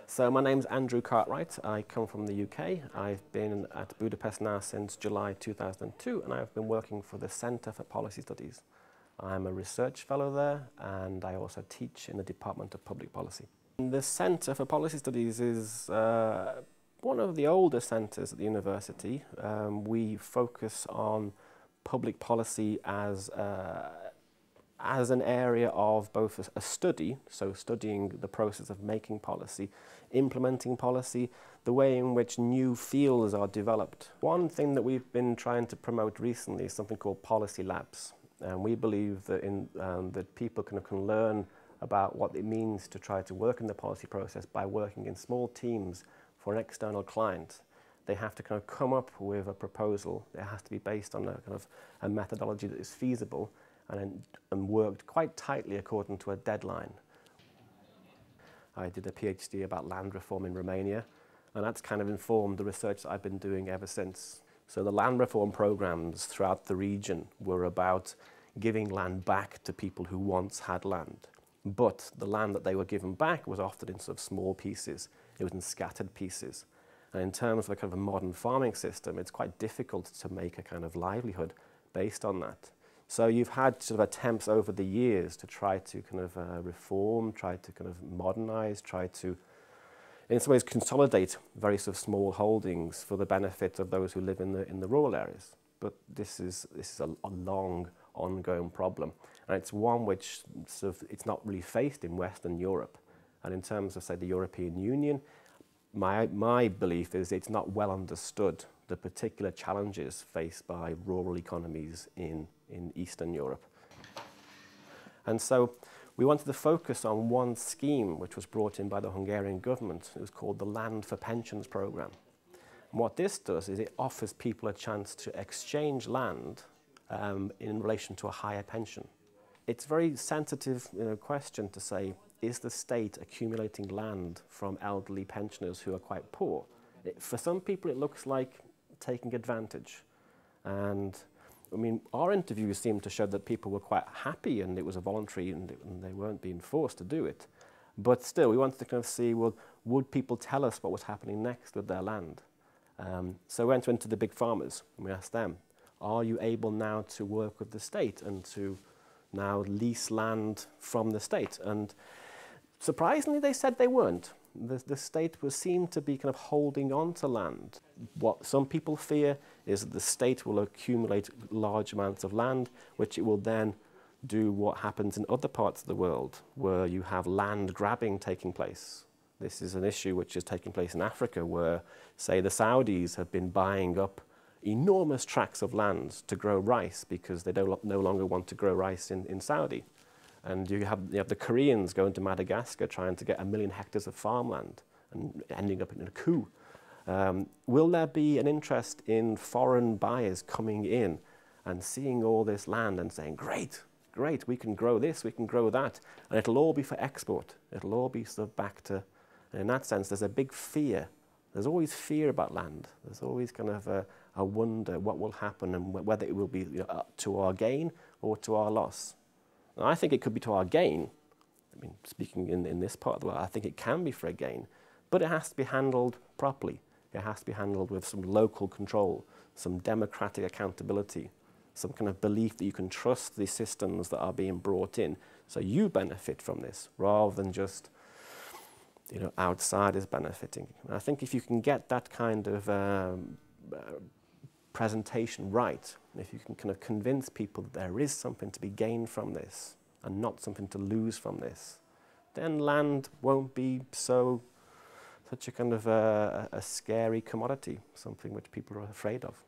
So my name's Andrew Cartwright. I come from the UK. I've been at Budapest now since July 2002, and I've been working for the Centre for Policy Studies. I'm a research fellow there, and I also teach in the Department of Public Policy. The Centre for Policy Studies is one of the older centres at the university. We focus on public policy as an area of both a study, so studying the process of making policy, implementing policy, the way in which new fields are developed. One thing that we've been trying to promote recently is something called policy labs. And we believe that, that people can learn about what it means to try to work in the policy process by working in small teams for an external client. They have to kind of come up with a proposal. It has to be based on a methodology that is feasible and worked quite tightly according to a deadline. I did a PhD about land reform in Romania, and that's kind of informed the research that I've been doing ever since. So the land reform programs throughout the region were about giving land back to people who once had land. But the land that they were given back was often in sort of small pieces. It was in scattered pieces. And in terms of a kind of a modern farming system, it's quite difficult to make a kind of livelihood based on that. So you've had sort of attempts over the years to try to kind of reform, try to kind of modernize, try to, in some ways, consolidate very sort of small holdings for the benefit of those who live in the rural areas. But this is a long, ongoing problem, and it's one which sort of it's not really faced in Western Europe. And in terms of, say, the European Union, my belief is it's not well understood the particular challenges faced by rural economies in Eastern Europe. And so we wanted to focus on one scheme which was brought in by the Hungarian government. It was called the Land for Pensions Programme. And what this does is it offers people a chance to exchange land in relation to a higher pension. It's a very sensitive question to say, is the state accumulating land from elderly pensioners who are quite poor? For some people it looks like taking advantage. And I mean, our interviews seemed to show that people were quite happy and it was a voluntary and they weren't being forced to do it. But still, we wanted to kind of see, well, would people tell us what was happening next with their land? So we went into the big farmers and we asked them, are you able now to work with the state and to now lease land from the state? And surprisingly, they said they weren't. The state seemed to be kind of holding on to land. What some people fear is that the state will accumulate large amounts of land, which it will then do what happens in other parts of the world, where you have land grabbing taking place. This is an issue which is taking place in Africa, where, say, the Saudis have been buying up enormous tracts of land to grow rice because they no longer want to grow rice in Saudi. And you have the Koreans going to Madagascar trying to get 1 million hectares of farmland and ending up in a coup. Will there be an interest in foreign buyers coming in and seeing all this land and saying, great, great, we can grow this, we can grow that, and it'll all be for export. It'll all be sort of back to, and in that sense, there's a big fear. There's always fear about land. There's always kind of a wonder what will happen and whether it will be to our gain or to our loss. And I think it could be to our gain. I mean, speaking in this part of the world, I think it can be for a gain, but it has to be handled properly. It has to be handled with some local control, some democratic accountability, some kind of belief that you can trust the systems that are being brought in, so you benefit from this rather than just outsiders benefiting. And I think if you can get that kind of presentation right, if you can kind of convince people that there is something to be gained from this and not something to lose from this, then land won't be such a kind of a scary commodity, something which people are afraid of.